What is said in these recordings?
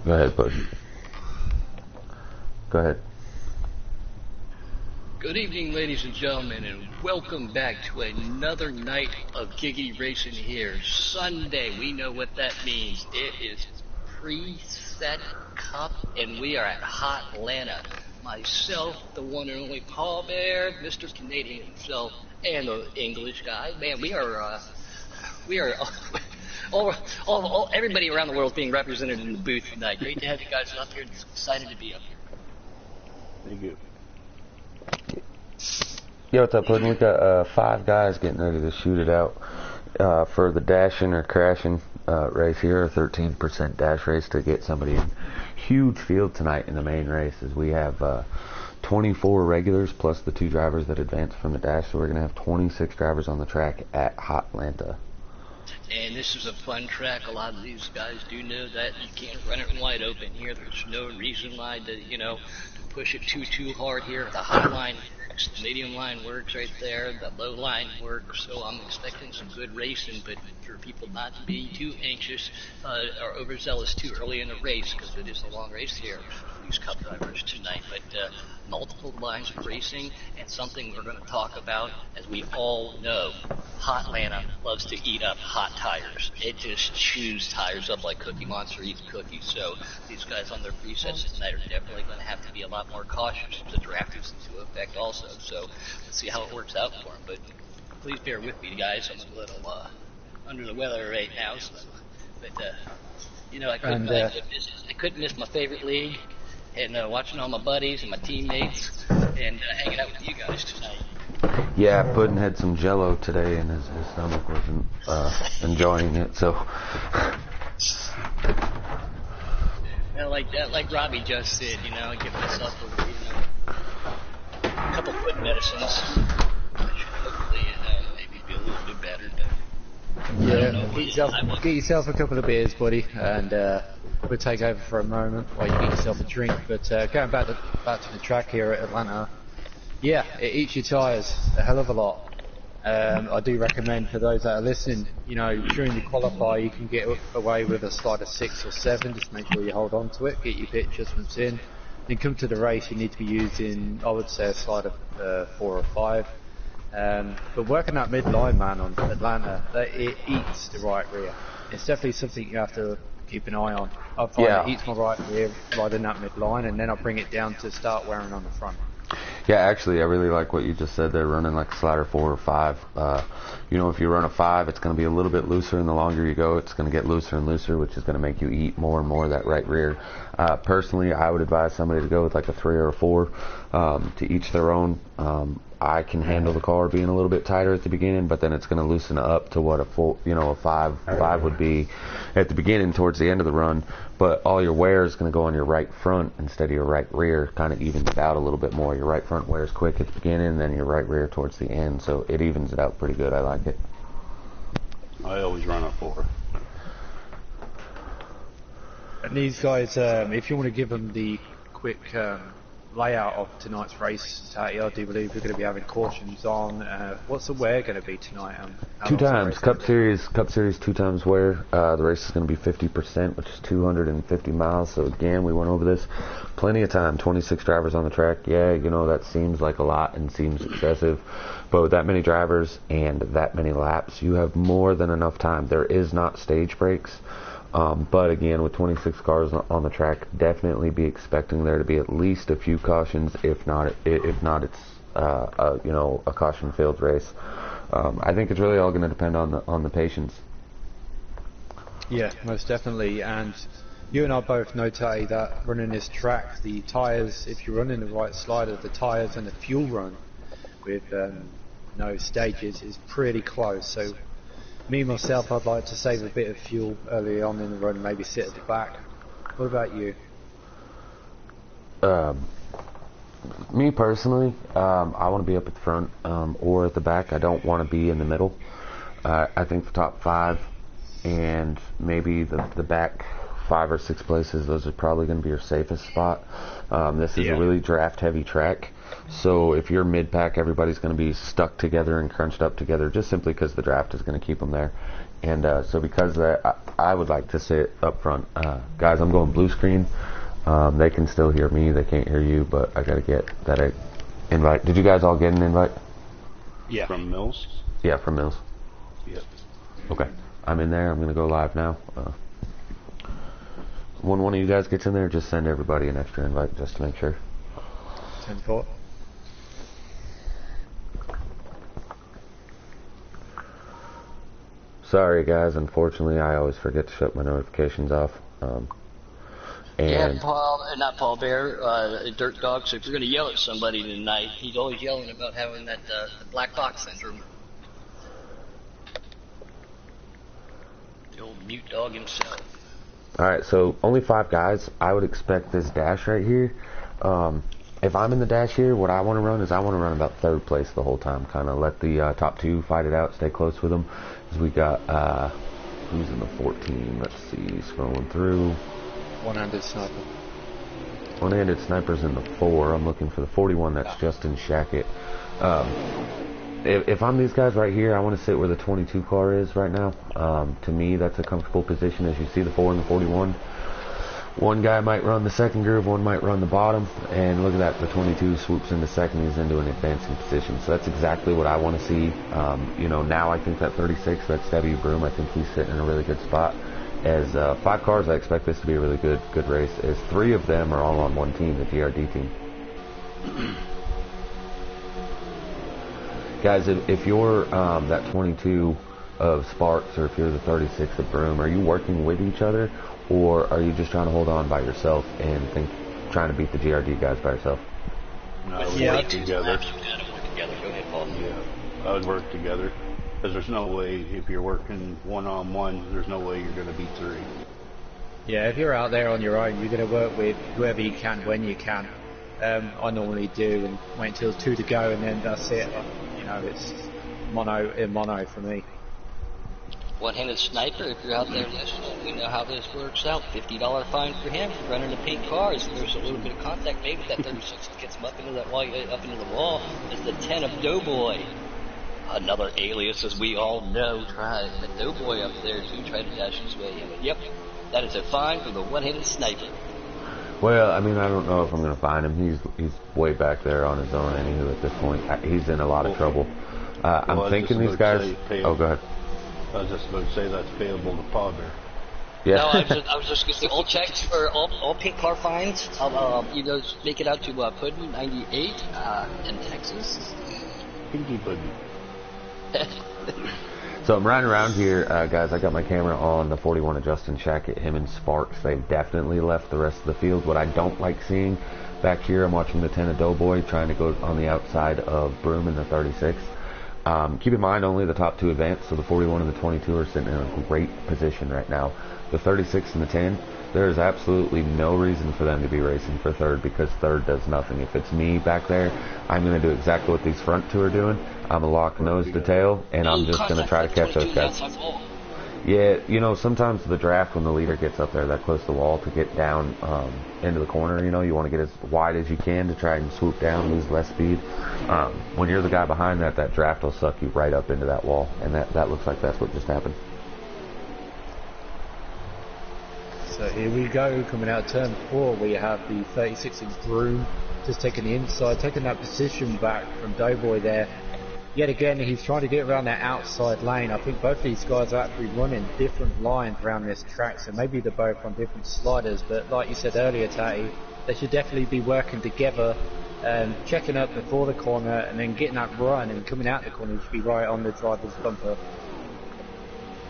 Go ahead, bud. Go ahead. Good evening, ladies and gentlemen, and welcome back to another night of Giggy Racing here. Sunday, we know what that means. It is preset cup, and we are at Hot Atlanta. Myself, the one and only Paul Bear, Mr. Canadian himself, and the English guy. Man, we are everybody around the world being represented in the booth tonight. Great to have you guys up here. Excited to be up here. Thank you. Yo, what's up, Puddin'? We got 5 guys getting ready to shoot it out for the Dashin or crashin race here, a 13% dash race to get somebody in huge field tonight in the main race. As we have 24 regulars plus the 2 drivers that advance from the dash, so we're going to have 26 drivers on the track at Hot Atlanta. And this is a fun track. A lot of these guys do know that you can't run it wide open here. There's no reason why to push it too hard here. The high line works, the medium line works right there, the low line works. So I'm expecting some good racing, but for people not to be too anxious or overzealous too early in the race, because it is a long race here for these Cup drivers tonight. But multiple lines of racing, and something we're going to talk about, as we all know, Hot Atlanta loves to eat up hot tires. It just chews tires up like Cookie Monster eats cookies. So these guys on their presets tonight are definitely going to have to be a lot more cautious. The draft is into effect also, so let's see how it works out for them. But please bear with me, guys. I'm a little under the weather right now. So, but I couldn't miss my favorite league, and watching all my buddies and my teammates, and hanging out with you guys tonight. Yeah, Puddin' had some Jello today, and his stomach wasn't enjoying it. So, like Robbie just said, give myself a couple foot medicines. I should hopefully maybe be a little bit better. Yeah, get yourself a couple of beers, buddy, and we'll take over for a moment while you get yourself a drink. But going back to the track here at Atlanta, yeah, it eats your tyres a hell of a lot. I do recommend for those that are listening, during the qualifier you can get away with a slide of 6 or 7, just make sure you hold on to it, get your pit adjustments in. Then come to the race, you need to be using, I would say, a slide of 4 or 5. But working that mid-line, man, on Atlanta, it eats the right rear. It's definitely something you have to keep an eye on. I find it eats my right rear riding that mid-line, and then I bring it down to start wearing on the front. yeah, actually, I really like what you just said there, running like a slider 4 or 5. If you run a 5, it's going to be a little bit looser, and the longer you go, it's going to get looser and looser, which is going to make you eat more and more of that right rear. Personally, I would advise somebody to go with like a 3 or a 4, to each their own. I can handle the car being a little bit tighter at the beginning, but then it's going to loosen up to what a 5 would be at the beginning towards the end of the run. But all your wear is going to go on your right front instead of your right rear, kind of evens it out a little bit more. Your right front wears quick at the beginning, and then your right rear towards the end, so it evens it out pretty good. I like it. I always run a 4. And these guys, if you want to give them the quick layout of tonight's race, I do believe we're going to be having cautions on. What's the wear going to be tonight? 2 times Cup Series 2 times wear. The race is going to be 50%, which is 250 miles. So again, we went over this plenty of time. 26 drivers on the track. Yeah, that seems like a lot and seems excessive, but with that many drivers and that many laps, you have more than enough time. There is not stage breaks. But again, with 26 cars on the track, definitely be expecting there to be at least a few cautions. If not, it's a caution-filled race. I think it's really all going to depend on the patience. Yeah, most definitely. And you and I both know, Tay, that running this track, the tyres, if you're running the right slider, the tyres and the fuel run with no stages is pretty close. So me myself, I'd like to save a bit of fuel early on in the run, maybe sit at the back. What about you? Me personally, I want to be up at the front or at the back. I don't want to be in the middle. I think the top 5 and maybe the back 5 or 6 places, those are probably going to be your safest spot. This is a really draft-heavy track, so if you're mid-pack, everybody's going to be stuck together and crunched up together, just simply because the draft is going to keep them there. And so because of that, I would like to sit up front. Guys, I'm going blue screen. They can still hear me. They can't hear you, but I got to get that invite. Did you guys all get an invite? Yeah. From Mills? Yeah, from Mills. Yep. Okay. I'm in there. I'm going to go live now. When one of you guys gets in there, just send everybody an extra invite just to make sure. 10-4. Sorry, guys. Unfortunately, I always forget to shut my notifications off. Yeah, not Paul Bear, Dirt Dog. So if you're going to yell at somebody tonight, he's always yelling about having that the black box syndrome. The old mute dog himself. Alright, so only 5 guys. I would expect this dash right here. If I'm in the dash here, what I want to run is I want to run about 3rd place the whole time. Kind of let the top 2 fight it out, stay close with them. As we got, who's in the 14? Let's see, scrolling through. One-handed sniper. One-handed sniper's in the 4. I'm looking for the 41. That's Justin Shackett. If I'm these guys right here, I want to sit where the 22 car is right now. To me, that's a comfortable position. As you see, the 4 and the 41. One guy might run the second groove, one might run the bottom, and look at that, the 22 swoops into second, he's into an advancing position. So that's exactly what I want to see. You know, now I think that 36, that's W Broom, I think he's sitting in a really good spot. As 5 cars, I expect this to be a really good race, as 3 of them are all on one team, the GRD team. Guys, if you're that 22 of Sparks, or if you're the 36 of Broom, are you working with each other, or are you just trying to hold on by yourself and trying to beat the GRD guys by yourself? No, I would work together. Yeah, I would work together. Because there's no way, if you're working one-on-one, there's no way you're going to beat 3. Yeah, if you're out there on your own, you're going to work with whoever you can when you can. I normally do, and wait until 2 to go, and then that's it. You know, it's mono for me. One-handed sniper, if you're out there listening, we know how this works out. $50 fine for him for running a pink car. If there's a little bit of contact, maybe that 36 gets him up into that wall, up into the wall. Is the 10 of Doughboy. Another alias, as we all know, tried the Doughboy up there too, tried to dash his way in. Yep, that is a fine for the one-handed sniper. Well, I mean, I don't know if I'm going to find him. He's way back there on his own, anywho, at this point. He's in a lot of trouble. I'm thinking these guys... Oh, go ahead. I was just about to say that's payable to Paul Bear. Yeah. No, I was just going to say, all checks for all pink car fines, you know, make it out to Puddin 98 in Texas. Pinky Puddin. So I'm riding around here, guys. I got my camera on the 41 of Justin Shackett, him and Sparks. They've definitely left the rest of the field. What I don't like seeing back here, I'm watching the 10 of Doughboy trying to go on the outside of Broom in the 36. Keep in mind, only the top 2 advance, so the 41 and the 22 are sitting in a great position right now. The 36 and the 10, there is absolutely no reason for them to be racing for 3rd, because 3rd does nothing. If it's me back there, I'm going to do exactly what these front 2 are doing. I'm going to lock nose to tail, and I'm just going to try to catch those guys. Yeah, you know, sometimes the draft, when the leader gets up there that close to the wall to get down into the corner, you know, you want to get as wide as you can to try and swoop down, lose less speed. When you're the guy behind that, that draft will suck you right up into that wall, and that looks like that's what just happened. So here we go, coming out turn 4, we have the 36 inch Broom just taking the inside, taking that position back from Doughboy there. Yet again, he's trying to get around that outside lane. I think both these guys are actually running different lines around this track, so maybe they're both on different sliders, but like you said earlier, Tatty, they should definitely be working together, checking up before the corner, and then getting that run, and coming out the corner should be right on the driver's bumper.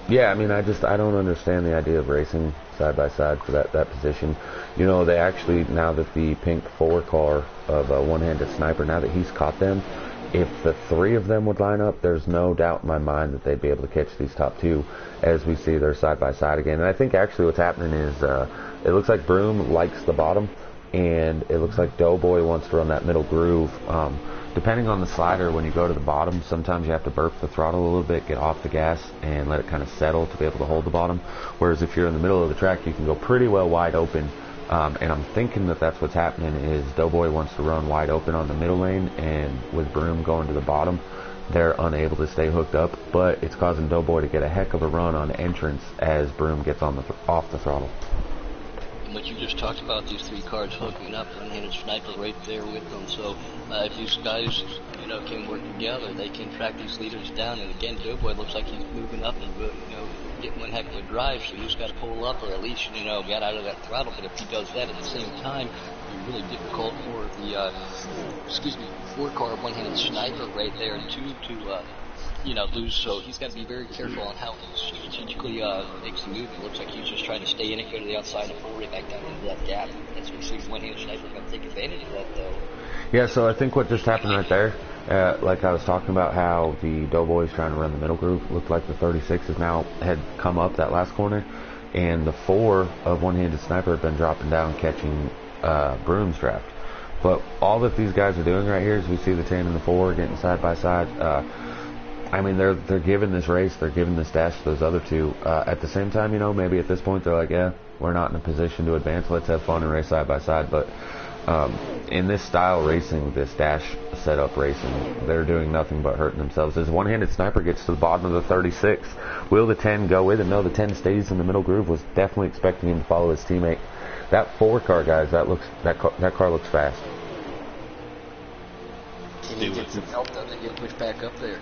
Yeah, I mean, I don't understand the idea of racing side by side for that position. You know, they actually, now that the pink 4 car of a one-handed sniper, now that he's caught them, if the 3 of them would line up, there's no doubt in my mind that they'd be able to catch these top 2 as we see they're side by side again. And I think actually what's happening is it looks like Broom likes the bottom, and it looks like Doughboy wants to run that middle groove. depending on the slider, when you go to the bottom, sometimes you have to burp the throttle a little bit, get off the gas, and let it kind of settle to be able to hold the bottom. Whereas if you're in the middle of the track, you can go pretty well wide open. And I'm thinking that that's what's happening is Doughboy wants to run wide open on the middle lane, and with Broom going to the bottom, they're unable to stay hooked up, but it's causing Doughboy to get a heck of a run on entrance as Broom gets on off the throttle. And what you just talked about, these three cars hooking up, one-handed sniper right there with them. So if these guys, can work together, they can track these leaders down. And again, Doughboy looks like he's moving up and getting one heck of a drive. So he's got to pull up, or at least get out of that throttle. But if he does that at the same time, it'd be really difficult for the 4-car one-handed sniper right there to lose. So he's got to be very careful on how he strategically makes the move. It looks like he's just trying to stay in it, go to the outside, and pull right back down into that gap. That's what you see one-handed sniper going to take advantage of that, though. Yeah, so I think what just happened right there, like I was talking about how the Doughboys trying to run the middle groove, looked like the 36 had come up that last corner, and the 4 of one-handed sniper had been dropping down, catching Broom's draft. But all that these guys are doing right here is we see the 10 and the 4 getting side by side. I mean, they're giving this race, they're giving this dash to those other two. At the same time, maybe at this point they're like, yeah, we're not in a position to advance. Let's have fun and race side by side. But in this style racing, this dash setup racing, they're doing nothing but hurting themselves. As one-handed sniper gets to the bottom of the 36, will the 10 go with him? No, the 10 stays in the middle groove. Was definitely expecting him to follow his teammate. That 4-car, guys, that car looks fast. Can he get some help though to get pushed back up there?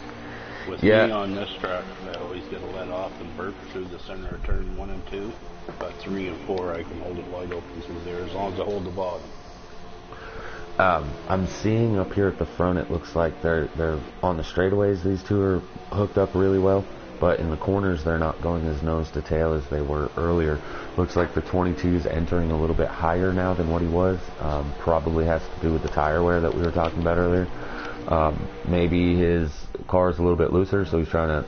With me on this track, I always get to let off and burp through the center of turn 1 and 2. But 3 and 4, I can hold it wide open through there as long as I hold the bottom. I'm seeing up here at the front, it looks like they're on the straightaways. These two are hooked up really well, but in the corners they're not going as nose to tail as they were earlier. Looks like the 22 is entering a little bit higher now than what he was. Probably has to do with the tire wear that we were talking about earlier. Maybe his car is a little bit looser, so he's trying to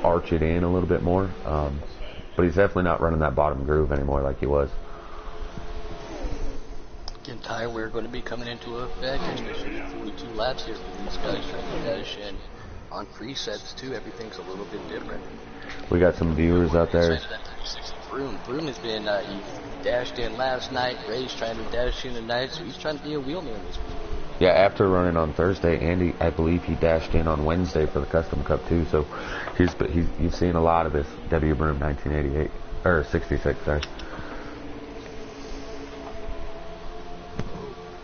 arch it in a little bit more. But he's definitely not running that bottom groove anymore like he was. Again, tire wear going to be coming into effect, especially 42 laps here for these guys trying to dash in. On presets too, everything's a little bit different. We got some viewers out there. Broom has been, he dashed in last night. Ray's trying to dash in tonight, so he's trying to be a wheelman this week. Yeah, after running on Thursday, Andy, I believe he dashed in on Wednesday for the Custom Cup too. So you've seen a lot of this W Broom 1988 or 66. Sorry.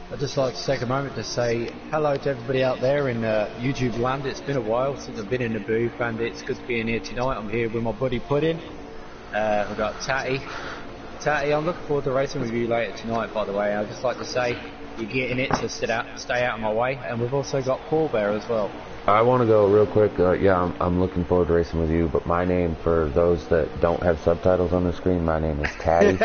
I'd just like to take a moment to say hello to everybody out there in YouTube land. It's been a while since I've been in the booth, and it's good to be in here tonight. I'm here with my buddy Puddin. We've got Tatty. Tatty, I'm looking forward to racing with you later tonight, by the way. I'd just like to say you're getting it, so stay out of my way. And we've also got Paul there as well. I want to go real quick. Yeah, I'm looking forward to racing with you, but my name, for those that don't have subtitles on the screen, my name is Tatty.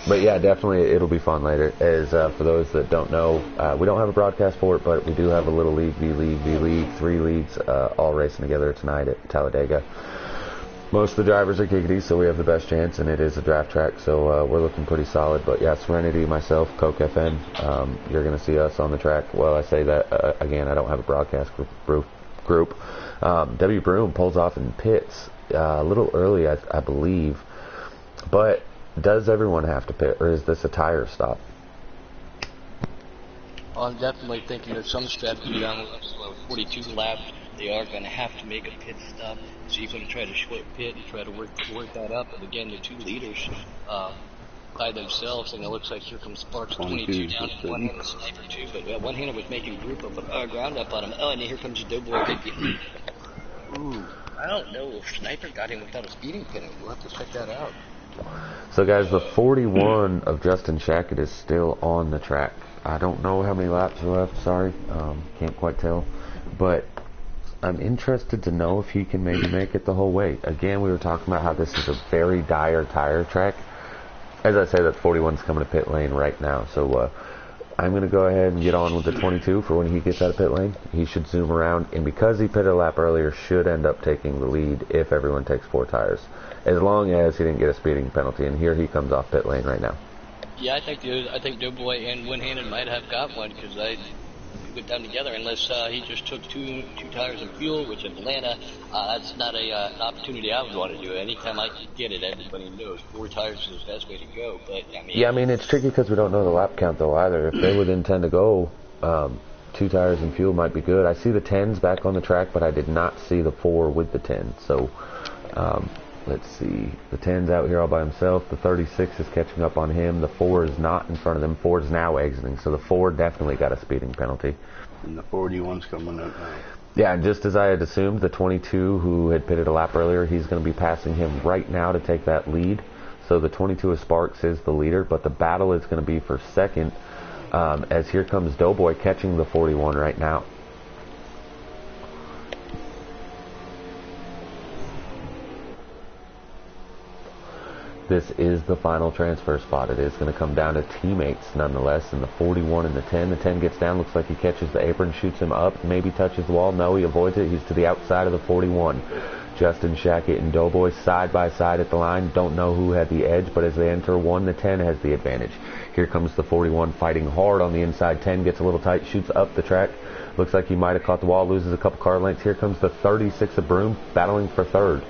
But yeah, definitely it'll be fun later. As for those that don't know, we don't have a broadcast for it, but we do have a little league, V-League, 3 leagues, all racing together tonight at Talladega. Most of the drivers are giggity, so we have the best chance, and it is a draft track, so we're looking pretty solid. But yeah, Serenity, myself, Coke FM, you're going to see us on the track. Well, I say that, again, I don't have a broadcast group. W. Broom pulls off in pits a little early, I believe. But does everyone have to pit, or is this a tire stop? Well, I'm definitely thinking there's some strategy on 42 laps. They are going to have to make a pit stop. So you're going to try to short pit and try to work that up. But again, the 2 leaders by themselves, and it looks like here comes Sparks 22 down and one-handed sniper too. But one-handed was making ground up on him. Oh, and here comes Doughboy right behind. Ooh, I don't know if Sniper got him without a speeding penalty. We'll have to check that out. So guys, the 41 of Justin Shackett is still on the track. I don't know how many laps are left, sorry, can't quite tell, but I'm interested to know if he can maybe make it the whole way. Again, we were talking about how this is a very dire tire track. As I say, that 41's coming to pit lane right now, so I'm going to go ahead and get on with the 22 for when he gets out of pit lane. He should zoom around, and because he pitted a lap earlier, should end up taking the lead if everyone takes 4 tires, as long as he didn't get a speeding penalty. And here he comes off pit lane right now. Yeah, I think Doughboy and one-handed might have got one, because go down together unless he just took two tires of fuel, which in Atlanta, that's not an opportunity I would want to do. Anytime I can get it, everybody knows 4 tires is the best way to go. But I mean, yeah, I mean it's tricky because we don't know the lap count though either. If they would intend to go 2 tires and fuel might be good. I see the 10s back on the track, but I did not see the 4 with the 10. So let's see. The 10's out here all by himself. The 36 is catching up on him. The 4 is not in front of them. 4 is now exiting. So the 4 definitely got a speeding penalty. And the 41's coming up now. Yeah, and just as I had assumed, the 22 who had pitted a lap earlier, he's going to be passing him right now to take that lead. So the 22 of Sparks is the leader, but the battle is going to be for second. As here comes Doughboy catching the 41 right now. This is the final transfer spot. It is going to come down to teammates nonetheless, and the 41 and the 10. The 10 gets down, looks like he catches the apron, shoots him up, maybe touches the wall. No, he avoids it. He's to the outside of the 41. Justin Shackett and Doughboy side by side at the line. Don't know who had the edge, but as they enter one, the 10 has the advantage. Here comes the 41 fighting hard on the inside. 10 gets a little tight, shoots up the track. Looks like he might have caught the wall, loses a couple car lengths. Here comes the 36 of Broom battling for third.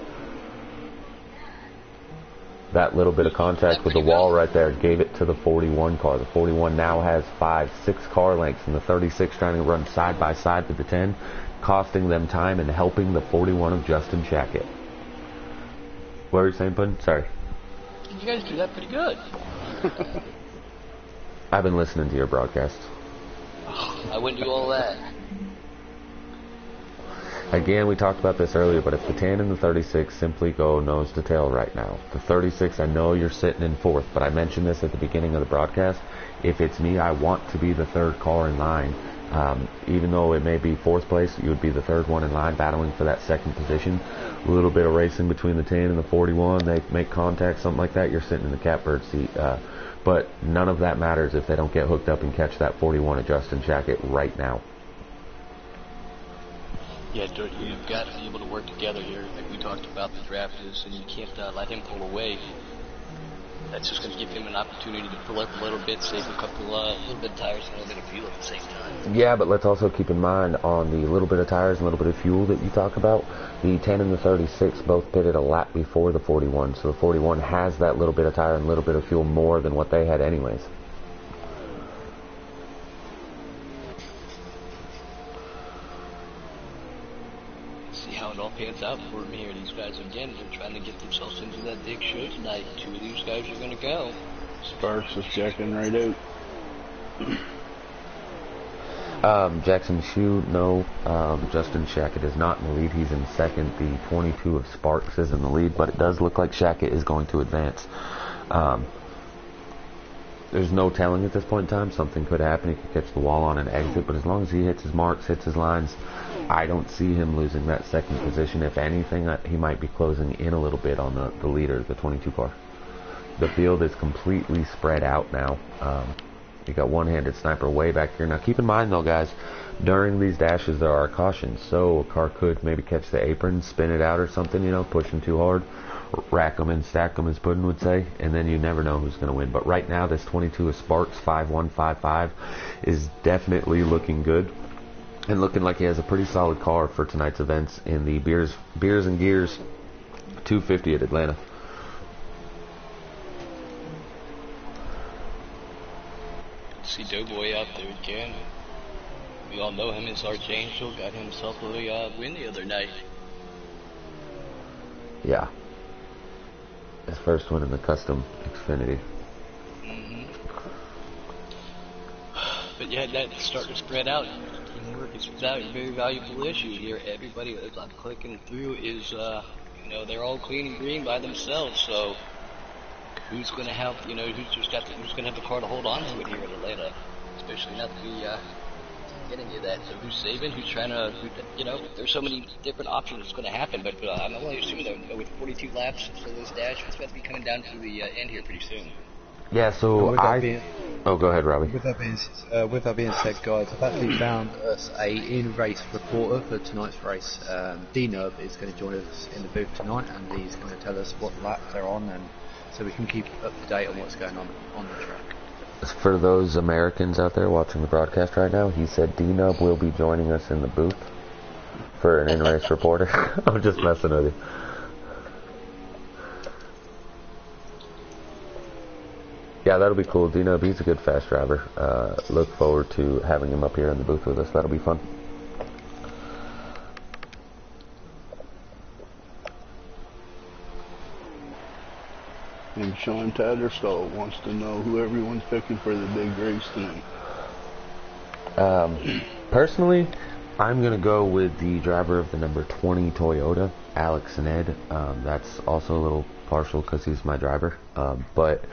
That little bit of contact with the wall right there gave it to the 41 car. The 41 now has 5-6 car lengths, and the 36 trying to run side by side with the 10, costing them time and helping the 41 of Justin Shackett. What were you saying, Puddin'? Sorry. You guys do that pretty good. I've been listening to your broadcast. I wouldn't do all that. Again, we talked about this earlier, but if the 10 and the 36 simply go nose to tail right now. The 36, I know you're sitting in fourth, but I mentioned this at the beginning of the broadcast. If it's me, I want to be the third car in line. Even though it may be fourth place, you would be the third one in line battling for that second position. A little bit of racing between the 10 and the 41. They make contact, something like that. You're sitting in the catbird seat. But none of that matters if they don't get hooked up and catch that 41 of Justin Shackett right now. Yeah, you've got to be able to work together here. Like we talked about, the draft is, and you can't let him pull away. That's just going to give him an opportunity to pull up a little bit, save a little bit of tires and a little bit of fuel at the same time. Yeah, but let's also keep in mind on the little bit of tires and a little bit of fuel that you talk about, the 10 and the 36 both pitted a lap before the 41, so the 41 has that little bit of tire and a little bit of fuel more than what they had anyways. How it all pans out for me here. These guys, again, they're trying to get themselves into that big show tonight. 2 of these guys are going to go. Sparks is checking right out. Jackson Shue, no. Justin Shackett is not in the lead. He's in second. The 22 of Sparks is in the lead, but it does look like Shackett is going to advance. There's no telling at this point in time. Something could happen. He could catch the wall on an exit, but as long as he hits his marks, hits his lines, I don't see him losing that second position. If anything, he might be closing in a little bit on the leader, the 22 car. The field is completely spread out now. You got one-handed sniper way back here. Now keep in mind though, guys, during these dashes there are cautions, so a car could maybe catch the apron, spin it out or something, you know, pushing too hard, rack them and stack them as Puddin' would say, and then you never know who's going to win. But right now this 22 of Sparks 5155 is definitely looking good and looking like he has a pretty solid car for tonight's events in the Beers and Gears 250 at Atlanta. See Doughboy out there again. We all know him as Archangel. Got himself a win the other night. Yeah. His first one in the custom Xfinity. But yeah, that's starting to spread out. Teamwork is a very valuable issue here. Everybody that I'm clicking through is, you know, they're all clean and green by themselves. So who's going to have, you know, who's going to have the car to hold on to it here in Atlanta? Especially now that we get into that. So who's saving? Who's trying to, you know, there's so many different options that's going to happen. But I'm only assuming that with 42 laps for this dash, it's going to be coming down to the end here pretty soon. Yeah, so go ahead, Robbie. With that being said, guys, I've actually found us a in-race reporter for tonight's race. D-Nub is going to join us in the booth tonight, and he's going to tell us what laps they're on, and so we can keep up to date on what's going on the track. For those Americans out there watching the broadcast right now, he said D-Nub will be joining us in the booth for an in-race reporter. I'm just messing with you. Yeah, that'll be cool. D-Nub, he's a good fast driver. Look forward to having him up here in the booth with us. That'll be fun. And Sean Tattersall wants to know who everyone's picking for the big race tonight. Personally, I'm going to go with the driver of the number 20 Toyota, Alex Ned. That's also a little partial because he's my driver. But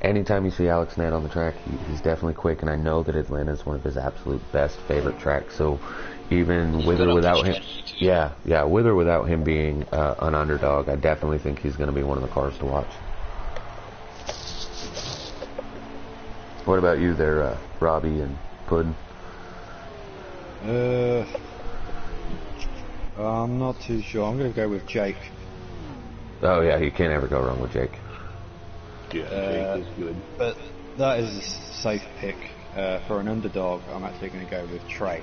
anytime you see Alex Ned on the track, he's definitely quick, and I know that Atlanta is one of his absolute best favorite tracks. So even with or without him, with or without him being an underdog, I definitely think he's going to be one of the cars to watch. What about you there, Robbie and Puddin'? I'm not too sure. I'm going to go with Jake. Oh yeah, you can't ever go wrong with Jake. Yeah, Jake is good. But that is a safe pick. For an underdog, I'm actually going to go with Trey.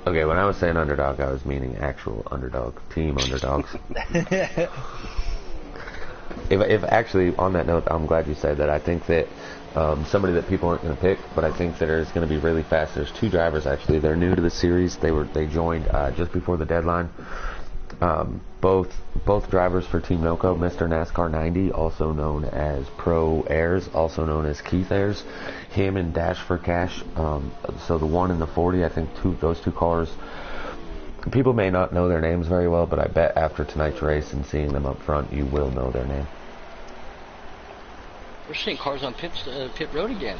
Okay, when I was saying underdog, I was meaning actual underdog, team underdogs. If actually, on that note, I'm glad you said that. I think that somebody that people aren't going to pick, but I think that is going to be really fast. There's two drivers actually. They're new to the series. They joined just before the deadline. Both drivers for Team NOCO, Mr. NASCAR 90, also known as Pro Ayers, also known as Keith Ayers. Him and Dash for Cash. So the 1 and the 40, I think those two cars. People may not know their names very well, but I bet after tonight's race and seeing them up front, you will know their name. We're seeing cars on pit road again.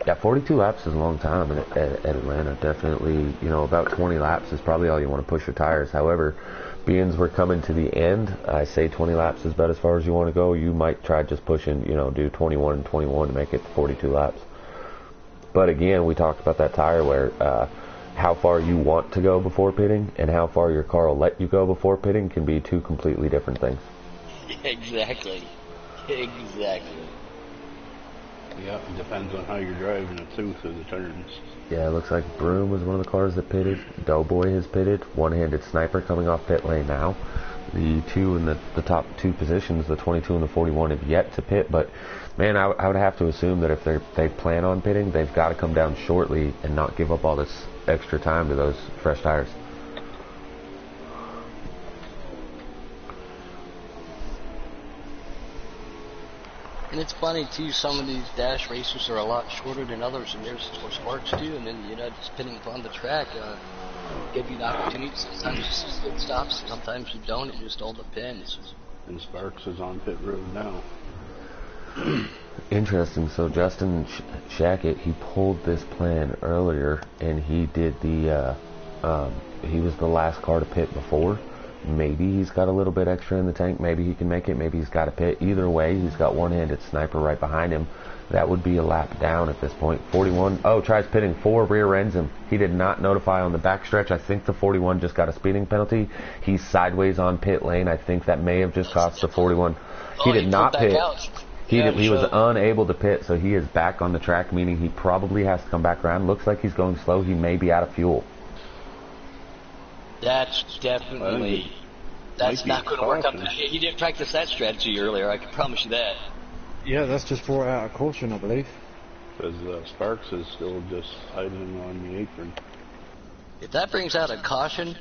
Yeah, 42 laps is a long time at Atlanta. Definitely, about 20 laps is probably all you want to push your tires. However, being we're coming to the end, I say 20 laps is about as far as you want to go. You might try just pushing, do 21 and 21 to make it 42 laps. But again, we talked about that tire wear. How far you want to go before pitting and how far your car will let you go before pitting can be two completely different things. Exactly. Yeah, it depends on how you're driving it too through the turns. Yeah, it looks like Broom was one of the cars that pitted. Doughboy has pitted. One-handed Sniper coming off pit lane now. The two in the top two positions, the 22 and the 41, have yet to pit. But, man, I would have to assume that if they plan on pitting, they've got to come down shortly and not give up all this extra time to those fresh tires. And it's funny too, some of these dash races are a lot shorter than others, and there's what Sparks do, and then just pitting upon the track give you the opportunity. Sometimes you see pit stops, sometimes you don't. It just all depends. And Sparks is on pit road now. Interesting. So Justin Shackett, he pulled this plan earlier, and he did the he was the last car to pit before. Maybe he's got a little bit extra in the tank. Maybe he can make it. Maybe he's got to pit. Either way, he's got one-handed Sniper right behind him. That would be a lap down at this point. 41. Oh, tries pitting 4, rear ends him. He did not notify on the backstretch. I think the 41 just got a speeding penalty. He's sideways on pit lane. I think that may have just cost the 41. He did not pit. He was unable to pit, so he is back on the track, meaning he probably has to come back around. Looks like he's going slow. He may be out of fuel. That's definitely... That's not going to work out. He didn't practice that strategy earlier, I can promise you that. Yeah, that's just brought out a caution, I believe. Because Sparks is still just hiding on the apron. If that brings out a caution,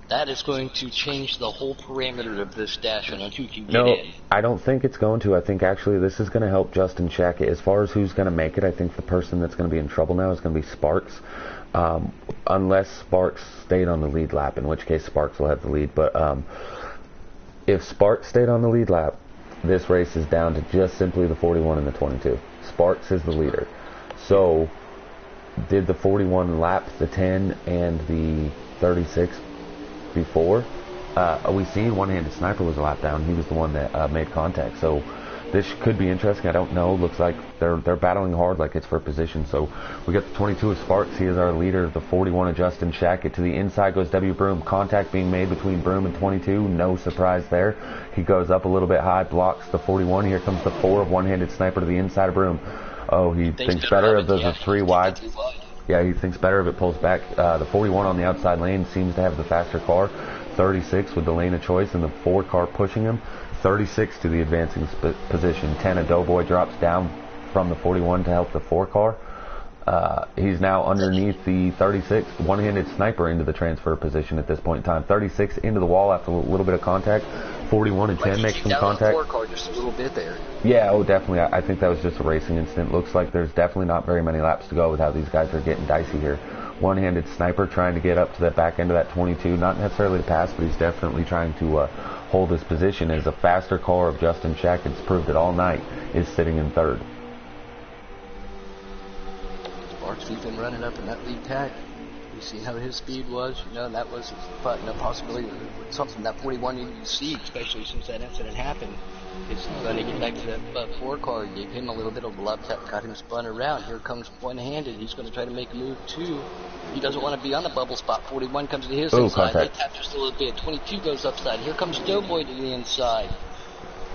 that is going to change the whole parameter of this Dashin on who can get in. I don't think it's going to. I think actually this is going to help Justin Shackett. As far as who's going to make it, I think the person that's going to be in trouble now is going to be Sparks. Unless Sparks stayed on the lead lap, in which case Sparks will have the lead. But if Sparks stayed on the lead lap, this race is down to just simply the 41 and the 22. Sparks is the leader. So did the 41 lap the 10 and the 36 before? We see one-handed Sniper was a lap down. He was the one that made contact. So this could be interesting. I don't know. Looks like they're battling hard, like it's for position. So we got the 22 of Sparks. He is our leader. The 41 of Justin Shackett. To the inside goes W. Broom. Contact being made between Broom and 22. No surprise there. He goes up a little bit high, blocks the 41. Here comes the 4 of One-Handed Sniper to the inside of Broom. Oh, he thinks better of the 3 wide. Yeah, he thinks better of it, pulls back. The 41 on the outside lane seems to have the faster car. 36 with the lane of choice and the 4 car pushing him. 36 to the advancing position. 10 of Doughboy drops down from the 41 to help the 4 car. He's now underneath the 36. One-Handed Sniper into the transfer position at this point in time. 36 into the wall after a little bit of contact. 41 and 10 make some contact. 4 car just a little bit there. Yeah, oh, definitely. I think that was just a racing incident. Looks like there's definitely not very many laps to go with how these guys are getting dicey here. One-Handed Sniper trying to get up to the back end of that 22. Not necessarily to pass, but he's definitely trying to hold his position as a faster car of Justin Shackett's proved it all night is sitting in 3rd. Sparks, he's been running up in that lead tag. You see how his speed was, and that was a possibility, something that 41 needed to see, especially since that incident happened. Is going to get back to that 4 car, gave him a little bit of luck that got him spun around. Here comes One-Handed. He's going to try to make a move too. He doesn't want to be on the bubble spot. 41 comes to his inside. They tap just a little bit. 22 goes upside. Here comes Doughboy to the inside.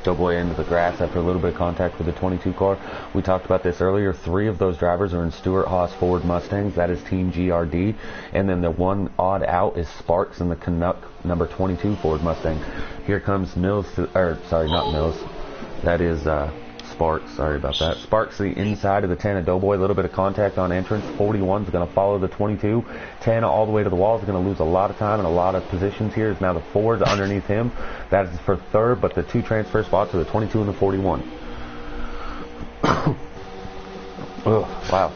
Doughboy into the grass after a little bit of contact with the 22 car. We talked about this earlier. 3 of those drivers are in Stuart Haas Ford Mustangs. That is Team GRD. And then the one odd out is Sparks in the Canuck number 22 Ford Mustang. Here comes Mills, not Mills. That is Sparks. Sorry about that. Sparks to the inside of the 10 of Doughboy. A little bit of contact on entrance. 41 is going to follow the 22. 10 all the way to the wall is going to lose a lot of time and a lot of positions here. Is now the 4 is underneath him. That is for 3rd, but the 2 transfer spots are the 22 and the 41. Oh, wow.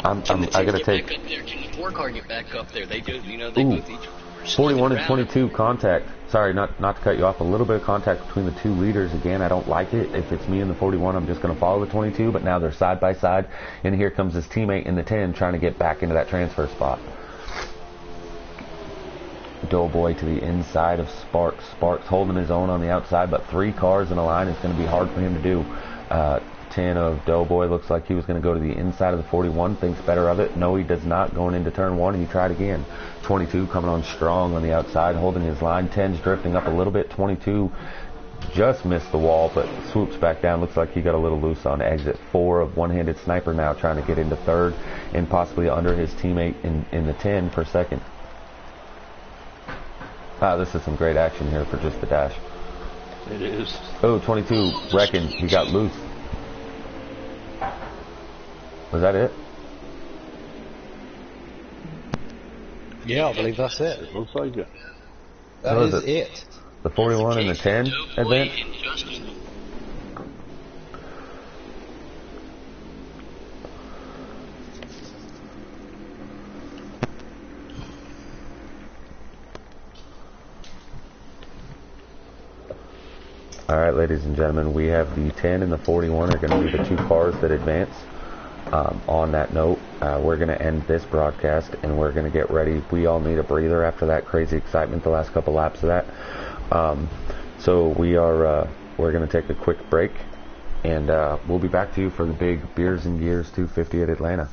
I gotta take. Can the 4 car get back up there? They do. They both each. 41 and 22 contact. Sorry, not to cut you off. A little bit of contact between the 2 leaders. Again, I don't like it. If it's me and the 41, I'm just going to follow the 22. But now they're side by side, and here comes his teammate in the 10 trying to get back into that transfer spot. Doughboy to the inside of Sparks. Sparks holding his own on the outside, but 3 cars in a line is going to be hard for him to do. 10 of Doughboy looks like he was going to go to the inside of the 41. Thinks better of it. No, he does not. Going into turn 1, he tried again. 22 coming on strong on the outside, holding his line. 10's drifting up a little bit. 22 just missed the wall, but swoops back down. Looks like he got a little loose on exit. 4 of One-Handed Sniper now trying to get into 3rd and possibly under his teammate in the 10 for 2nd. This is some great action here for just the dash. It is. Oh, 22 wrecking. He got loose. Was that it? Yeah, I believe that's it. It looks like it. That is it. The 41 and the 10 event? Alright, ladies and gentlemen, we have the 10 and the 41 are going to be the 2 cars that advance. On that note, we're going to end this broadcast and we're going to get ready. We all need a breather after that crazy excitement the last couple laps of that. So we're going to take a quick break and we'll be back to you for the big Beers and Gears 250 at Atlanta.